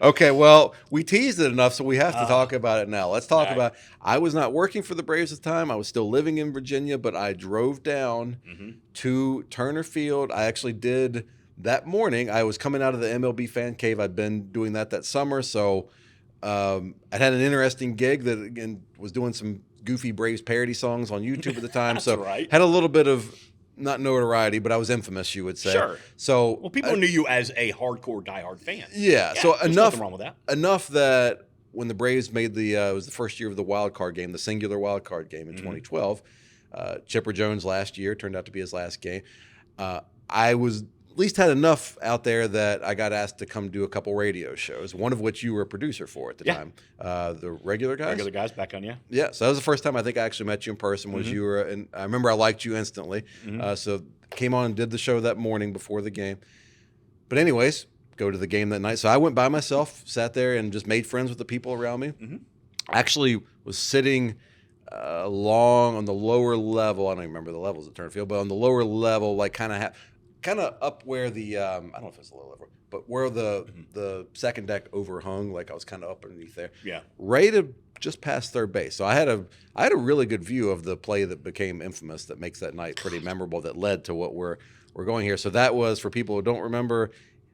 S1: Okay, well, we teased it enough, so we have to talk about it now. Let's talk about. I was not working for the Braves at the time. I was still living in Virginia, but I drove down to Turner Field. I actually did that morning. I was coming out of the MLB fan cave. I'd been doing that summer, so. I had an interesting gig that again was doing some goofy Braves parody songs on YouTube at the time.
S2: That's
S1: so
S2: right.
S1: Had a little bit of not notoriety, but I was infamous, you would say.
S2: Sure.
S1: So
S2: well, people knew you as a hardcore diehard fan.
S1: Yeah. So
S2: there's nothing wrong with that.
S1: Enough that when the Braves made it was the first year of the wild card game, the singular wild card game in 2012. Chipper Jones last year turned out to be his last game. I was at least had enough out there that I got asked to come do a couple radio shows, one of which you were a producer for at the time. The Regular Guys?
S2: Regular Guys back on,
S1: Yeah, so that was the first time I think I actually met you in person was you were, and I remember I liked you instantly. So came on and did the show that morning before the game. But anyways, go to the game that night. So I went by myself, sat there, and just made friends with the people around me. Actually was sitting along on the lower level. I don't even remember the levels at Turner Field, but on the lower level, like kind of up where the I don't know if it's the lower level, but where the second deck overhung, like I was kind of up underneath there.
S2: Yeah.
S1: Right to just past third base. So I had a really good view of the play that became infamous, that makes that night pretty memorable, that led to what we're going here. So that was, for people who don't remember,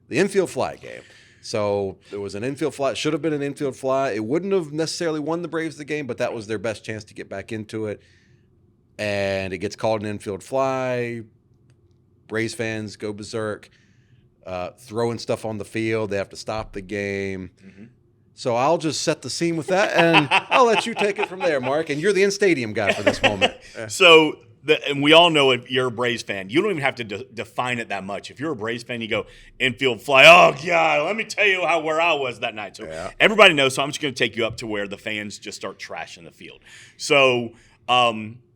S1: the infield fly game. So there was an infield fly. It should have been an infield fly. It wouldn't have necessarily won the Braves the game, but that was their best chance to get back into it. And it gets called an infield fly. Braves fans go berserk, throwing stuff on the field. They have to stop the game. So I'll just set the scene with that, and I'll let you take it from there, Mark. And you're the in-stadium guy for this moment.
S2: So, and we all know if you're a Braves fan, you don't even have to define it that much. If you're a Braves fan, you go, infield fly. Oh, God, let me tell you where I was that night. So everybody knows, so I'm just going to take you up to where the fans just start trashing the field. So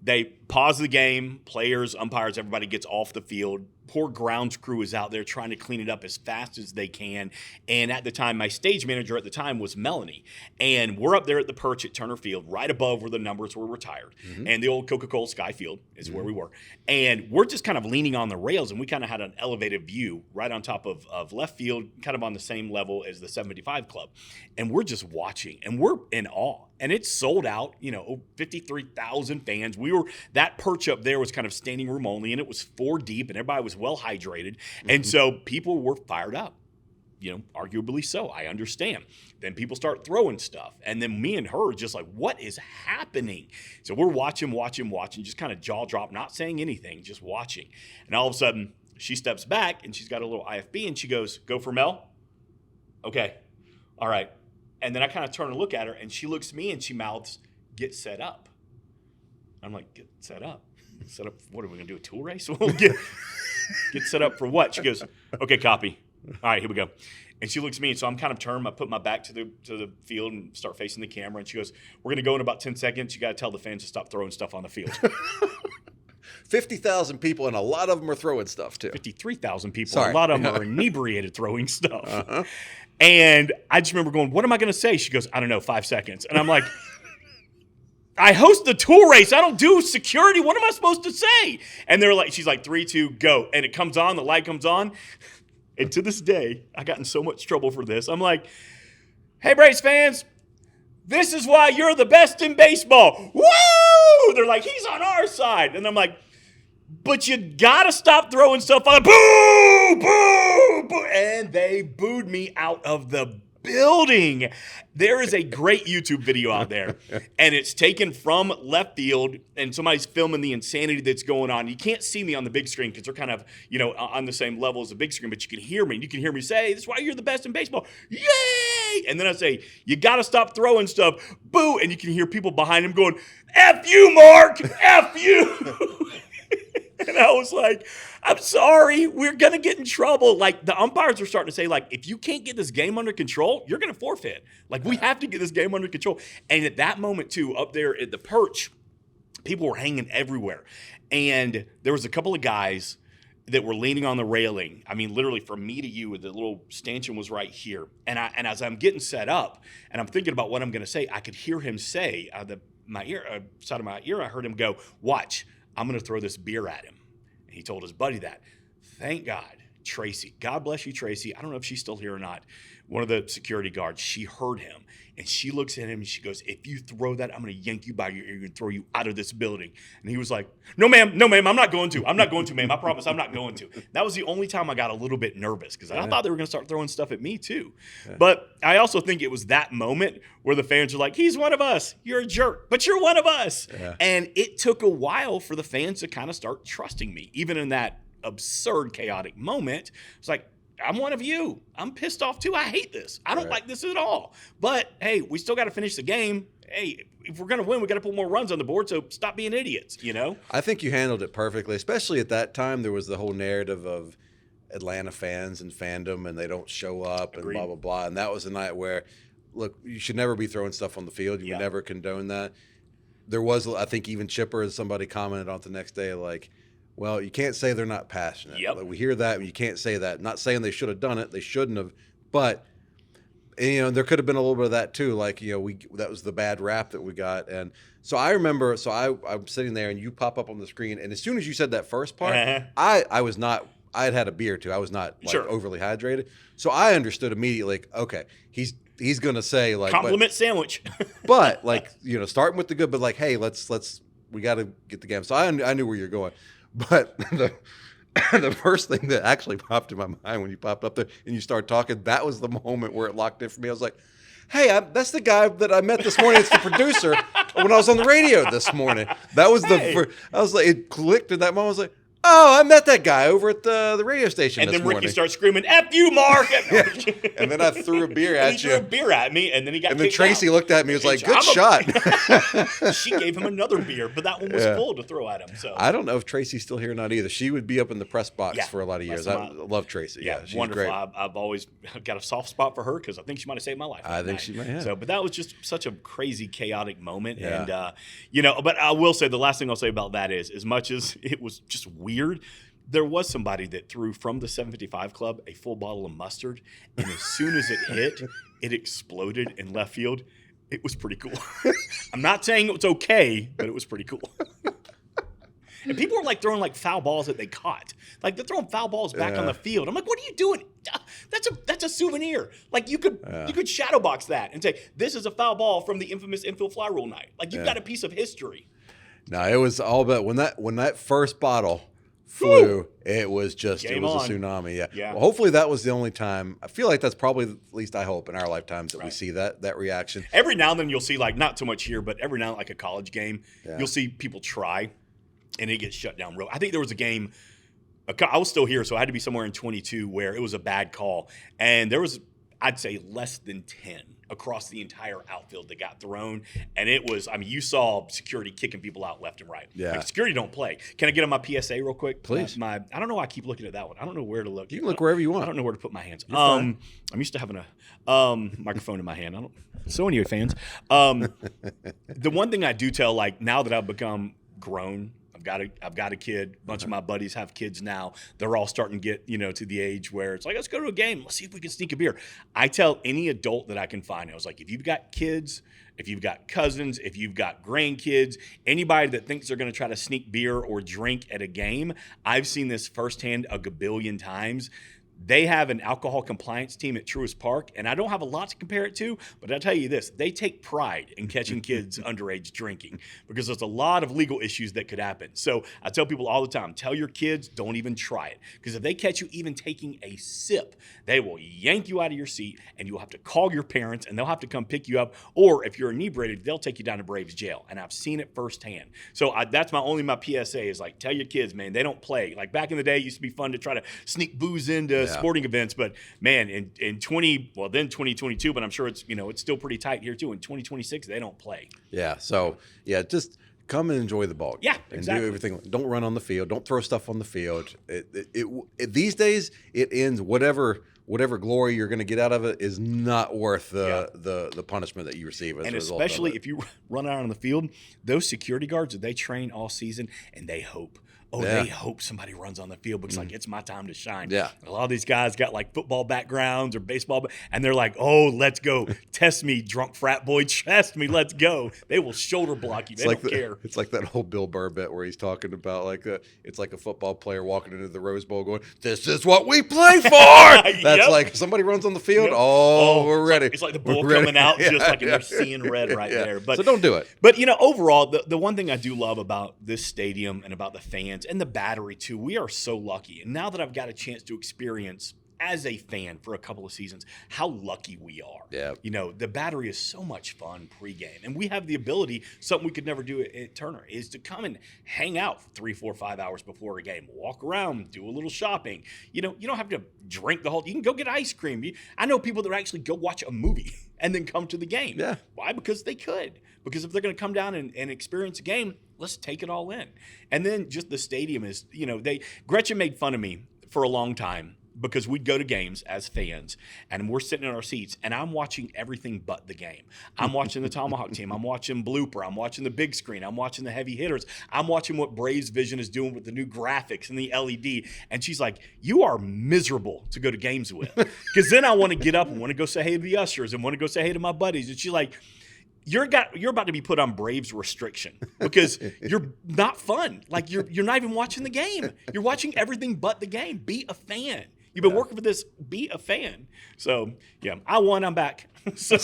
S2: they pause the game, players, umpires, everybody gets off the field. Poor grounds crew is out there trying to clean it up as fast as they can. And at the time, my stage manager at the time was Melanie. And we're up there at the perch at Turner Field, right above where the numbers were retired. And the old Coca-Cola Sky Field is where we were. And we're just kind of leaning on the rails, and we kind of had an elevated view right on top of left field, kind of on the same level as the 75 Club. And we're just watching, and we're in awe. And it's sold out, 53,000 fans. That perch up there was kind of standing room only, and it was 4 deep, and everybody was well hydrated. And so people were fired up, arguably so. I understand. Then people start throwing stuff. And then me and her are just like, what is happening? So we're watching, just kind of jaw drop, not saying anything, just watching. And all of a sudden, she steps back, and she's got a little IFB, and she goes, go for Mel? Okay. All right. And then I kind of turn and look at her, and she looks at me, and she mouths, get set up. I'm like, get set up? set up. What are we gonna do? A tool race? We'll get set up for what? She goes, okay, copy. All right, here we go. And she looks at me, and so I'm kind of turned. I put my back to the field and start facing the camera. And she goes, "We're gonna go in about 10 seconds. You got to tell the fans to stop throwing stuff on the field."
S1: 50,000 people, and a lot of them are throwing stuff too.
S2: 53,000 people.
S1: Sorry.
S2: A lot of them are inebriated throwing stuff. And I just remember going, "What am I gonna say?" She goes, "I don't know, 5 seconds." And I'm like, I host the tool race. I don't do security. What am I supposed to say? And they're like, she's like, 3, 2, go. And it comes on, the light comes on. And to this day, I got in so much trouble for this. I'm like, hey, Braves fans, this is why you're the best in baseball. Woo! They're like, he's on our side. And I'm like, but you got to stop throwing stuff on. Boo! Boo! Boo! And they booed me out of the building. There is a great YouTube video out there, and it's taken from left field, and somebody's filming the insanity that's going on. You can't see me on the big screen because they're kind of, on the same level as the big screen, but you can hear me, and you can hear me say, "This is why you're the best in baseball." Yay! And then I say, "You got to stop throwing stuff." Boo! And you can hear people behind him going, "F you, Mark! F you!" And I was like, I'm sorry, we're going to get in trouble. Like, the umpires are starting to say, like, if you can't get this game under control, you're going to forfeit. Like, we have to get this game under control. And at that moment, too, up there at the perch, people were hanging everywhere. And there was a couple of guys that were leaning on the railing. I mean, literally from me to you, the little stanchion was right here. And as I'm getting set up and I'm thinking about what I'm going to say, I could hear him say, side of my ear, I heard him go, "Watch, I'm going to throw this beer at him." And he told his buddy that. Thank God, Tracy. God bless you, Tracy. I don't know if she's still here or not. One of the security guards, she heard him. And she looks at him and she goes, "If you throw that, I'm going to yank you by your ear and throw you out of this building." And he was like, no, ma'am, I'm not going to. I'm not going to, ma'am. I promise I'm not going to. That was the only time I got a little bit nervous because I thought they were going to start throwing stuff at me too. Yeah. But I also think it was that moment where the fans are like, he's one of us. You're a jerk, but you're one of us. Yeah. And it took a while for the fans to kind of start trusting me. Even in that absurd, chaotic moment, it's like, I'm one of you. I'm pissed off too. I hate this. I don't like this at all. But, hey, we still got to finish the game. Hey, if we're going to win, we got to put more runs on the board, so stop being idiots,
S1: I think you handled it perfectly, especially at that time. There was the whole narrative of Atlanta fans and fandom, and they don't show up and blah, blah, blah. And that was a night where, look, you should never be throwing stuff on the field. You would never condone that. There was, I think, even Chipper, as somebody commented on it the next day, like, well, you can't say they're not passionate.
S2: Yep.
S1: Like, we hear that, and you can't say that. Not saying they should have done it. They shouldn't have. But, there could have been a little bit of that too. Like, that was the bad rap that we got. And so I remember, I'm sitting there, and you pop up on the screen. And as soon as you said that first part, I was not, I had a beer too. I was not overly hydrated. So I understood immediately, like, okay, he's going to say, like,
S2: compliment sandwich.
S1: But, like, starting with the good, but like, hey, we got to get the game. So I knew where you're going. But the first thing that actually popped in my mind when you popped up there and you started talking, that was the moment where it locked in for me. I was like, hey, that's the guy that I met this morning. It's the producer when I was on the radio this morning. That was I was like, it clicked in that moment. I was like, oh, I met that guy over at the radio station
S2: and
S1: this morning.
S2: And then Ricky starts screaming, "F you, Mark!"
S1: And then I threw a beer at you.
S2: He threw a beer at me, and then he got
S1: And then Tracy looked at me and was like, good shot.
S2: She gave him another beer, but that one was full to throw at him. So
S1: I don't know if Tracy's still here or not either. She would be up in the press box for a lot of years. I love Tracy. Yeah, she's
S2: wonderful.
S1: Great.
S2: I've always got a soft spot for her because I think she might have saved my life.
S1: I think she might have.
S2: So, but that was just such a crazy, chaotic moment. Yeah. And, but I will say the last thing I'll say about that is, as much as it was just weird, there was somebody that threw from the 755 Club a full bottle of mustard, and as soon as it hit, it exploded in left field. It was pretty cool. I'm not saying it was okay, but it was pretty cool. And people were like throwing like foul balls that they caught. Like they're throwing foul balls back on the field. I'm like, what are you doing? That's a souvenir. Like you could shadow box that and say, this is a foul ball from the infamous infield fly rule night. Like you've got a piece of history.
S1: No, it was all about when that first bottle flew, it was a tsunami. Yeah. Well, hopefully that was the only time. I feel like that's probably, at least I hope, in our lifetimes that we see that reaction.
S2: Every now and then you'll see, like, not so much here, but every now and then, like a college game, you'll see people try, and it gets shut down real. I think there was a game, I was still here, so I had to be somewhere in 22 where it was a bad call, and there was I'd say less than 10 across the entire outfield that got thrown. And it was, I mean, you saw security kicking people out left and right.
S1: Yeah.
S2: Like, security don't play. Can I get on my PSA real quick?
S1: Please.
S2: I don't know why I keep looking at that one. I don't know where to look.
S1: You can look wherever you want.
S2: I don't know where to put my hands.
S1: You're fine.
S2: I'm used to having a microphone in my hand. So anyway, fans. The one thing I do tell, like, now that I've become grown, I've got a kid. A bunch of my buddies have kids now. They're all starting to get, to the age where it's like, let's go to a game. Let's see if we can sneak a beer. I tell any adult that I can find, I was like, if you've got kids, if you've got cousins, if you've got grandkids, anybody that thinks they're going to try to sneak beer or drink at a game, I've seen this firsthand a gabillion times. They have an alcohol compliance team at Truist Park, and I don't have a lot to compare it to, but I'll tell you this, they take pride in catching kids underage drinking because there's a lot of legal issues that could happen. So I tell people all the time, tell your kids, don't even try it, because if they catch you even taking a sip, they will yank you out of your seat, and you'll have to call your parents, and they'll have to come pick you up, or if you're inebriated, they'll take you down to Braves jail, and I've seen it firsthand. So that's my PSA is, like, tell your kids, man, they don't play. Like, back in the day, it used to be fun to try to sneak booze into sporting events, but man, in 2022, but I'm sure it's it's still pretty tight here too. In 2026, they don't play.
S1: Yeah. So just come and enjoy the ball game.
S2: Yeah,
S1: and
S2: exactly.
S1: do everything. Don't run on the field. Don't throw stuff on the field. These days, it ends whatever glory you're going to get out of it is not worth the punishment that you receive.
S2: And especially if you run out on the field, those security guards, they train all season and they hope. They hope somebody runs on the field because, like, it's my time to shine.
S1: Yeah.
S2: A lot of these guys got, like, football backgrounds or baseball, and they're like, oh, let's go. Test me, drunk frat boy. Test me. Let's go. They will shoulder block you. They don't care.
S1: It's like that whole Bill Burr bit where he's talking about, like, it's like a football player walking into the Rose Bowl going, this is what we play for. That's like, somebody runs on the field, we're ready.
S2: It's like the bull coming out and they're seeing red right there. But
S1: so don't do it.
S2: But, overall, the one thing I do love about this stadium and about the fans and the Battery too, we are so lucky. And now that I've got a chance to experience as a fan for a couple of seasons how lucky we are.
S1: Yeah.
S2: The Battery is so much fun pregame, and we have the ability, something we could never do at Turner, is to come and hang out 3, 4, 5 hours before a game, walk around, do a little shopping. You don't have to drink the whole. You can go get ice cream. I know people that actually go watch a movie and then come to the game.
S1: Yeah.
S2: Why? Because they could. Because if they're going to come down and experience a game, let's take it all in. And then just the stadium is, Gretchen made fun of me for a long time because we'd go to games as fans and we're sitting in our seats and I'm watching everything but the game. I'm watching the Tomahawk team. I'm watching Blooper. I'm watching the big screen. I'm watching the heavy hitters. I'm watching what Braves Vision is doing with the new graphics and the LED. And she's like, you are miserable to go to games with. Because then I want to get up and want to go say hey to the ushers and want to go say hey to my buddies. And she's like, you're about to be put on Braves restriction because you're not fun. Like you're not even watching the game. You're watching everything but the game. Be a fan. You've been working for this. Be a fan. So I won. I'm back. So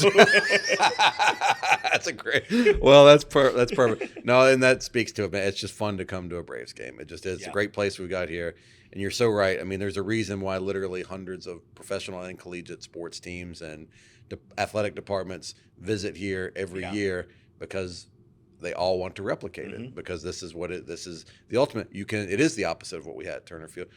S1: that's a great. Well, that's perfect. No, and that speaks to it, man. It's just fun to come to a Braves game. It just is. It's a great place we got here. And you're so right. I mean, there's a reason why literally hundreds of professional and collegiate sports teams and athletic departments visit here every year because they all want to replicate it because this is the ultimate. It is the opposite of what we had at Turner Field.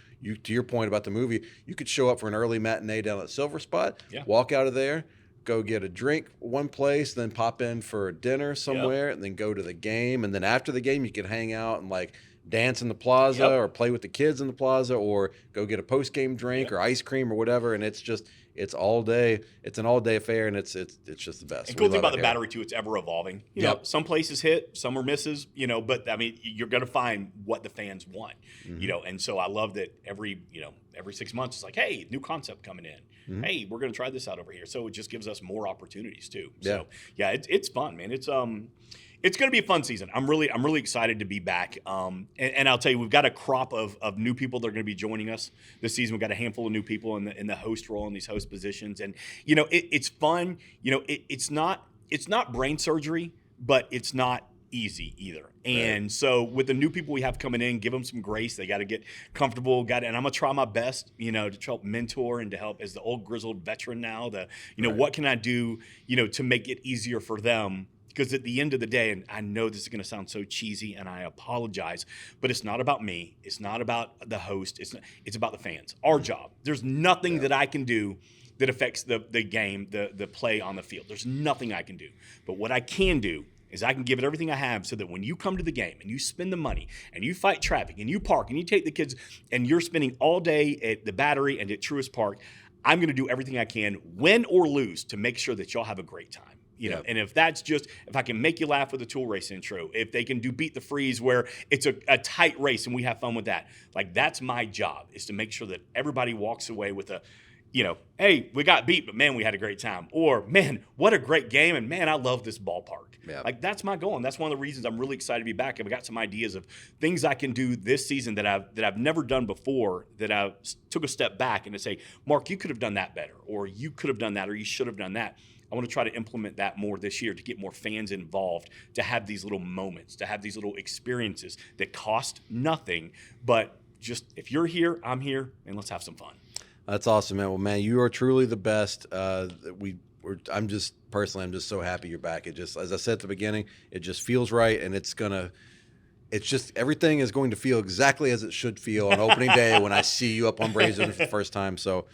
S1: To your point about the movie, you could show up for an early matinee down at Silver Spot, walk out of there, go get a drink one place, then pop in for dinner somewhere, and then go to the game. And then after the game, you could hang out and like dance in the plaza or play with the kids in the plaza or go get a post-game drink or ice cream or whatever. And it's all day. It's an all-day affair, and it's just the best.
S2: And cool thing about the Battery too, it's ever evolving. You know, some places hit, some are misses. But I mean, you're going to find what the fans want. And so I love that every 6 months it's like, hey, new concept coming in. Hey, we're going to try this out over here. So it just gives us more opportunities too. So it's fun, man. It's going to be a fun season. I'm really excited to be back. And I'll tell you, we've got a crop of new people that are going to be joining us this season. We've got a handful of new people in the host role in these host positions, and it's fun. It's not brain surgery, but it's not easy either. And so with the new people we have coming in, give them some grace. They got to get comfortable. And I'm gonna try my best, to help mentor and to help as the old grizzled veteran now. What can I do, to make it easier for them. Because at the end of the day, and I know this is going to sound so cheesy, and I apologize, but it's not about me. It's not about the host. It's about the fans. Our job. There's nothing that I can do that affects the game, the play on the field. There's nothing I can do. But what I can do is I can give it everything I have so that when you come to the game and you spend the money and you fight traffic and you park and you take the kids and you're spending all day at the Battery and at Truist Park, I'm going to do everything I can, win or lose, to make sure that y'all have a great time. You know, and if that's just, if I can make you laugh with a tool race intro, if they can do Beat the Freeze where it's a tight race and we have fun with that, like that's my job, is to make sure that everybody walks away with a, you know, hey, we got beat, but man, we had a great time. Or man, what a great game. And man, I love this ballpark. Yeah. Like that's my goal. And that's one of the reasons I'm really excited to be back. I've got some ideas of things I can do this season that I've never done before, that I took a step back and to say, Mark, you could have done that better, or you could have done that, or you should have done that. I want to try to implement that more this year to get more fans involved, to have these little moments, to have these little experiences that cost nothing, but just if you're here, I'm here, and let's have some fun.
S1: That's awesome, man. Well, man, you are truly the best. I'm just so happy you're back. It just, as I said at the beginning, it just feels right, and it's just everything is going to feel exactly as it should feel on opening day when I see you up on Braves for the first time. So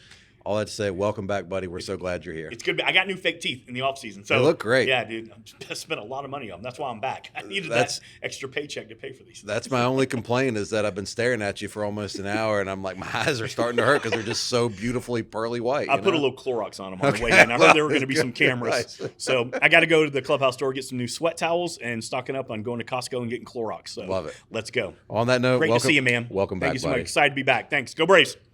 S1: all that to say, welcome back, buddy. We're so glad you're here.
S2: It's good. I got new fake teeth in the offseason. So
S1: they look great.
S2: Yeah, dude. I spent a lot of money on them. That's why I'm back. I needed that extra paycheck to pay for these.
S1: That's my only complaint, is that I've been staring at you for almost an hour, and I'm like, my eyes are starting to hurt because they're just so beautifully pearly white.
S2: I put a little Clorox on them on the way in. I heard there were going to be some cameras. Right. So I got to go to the clubhouse store, get some new sweat towels, and stocking up on going to Costco and getting Clorox. So
S1: love it.
S2: Let's go.
S1: On that note,
S2: great to see you, man.
S1: Welcome back,
S2: Thank you so much.
S1: buddy.
S2: Excited to be back. Thanks. Go Braves.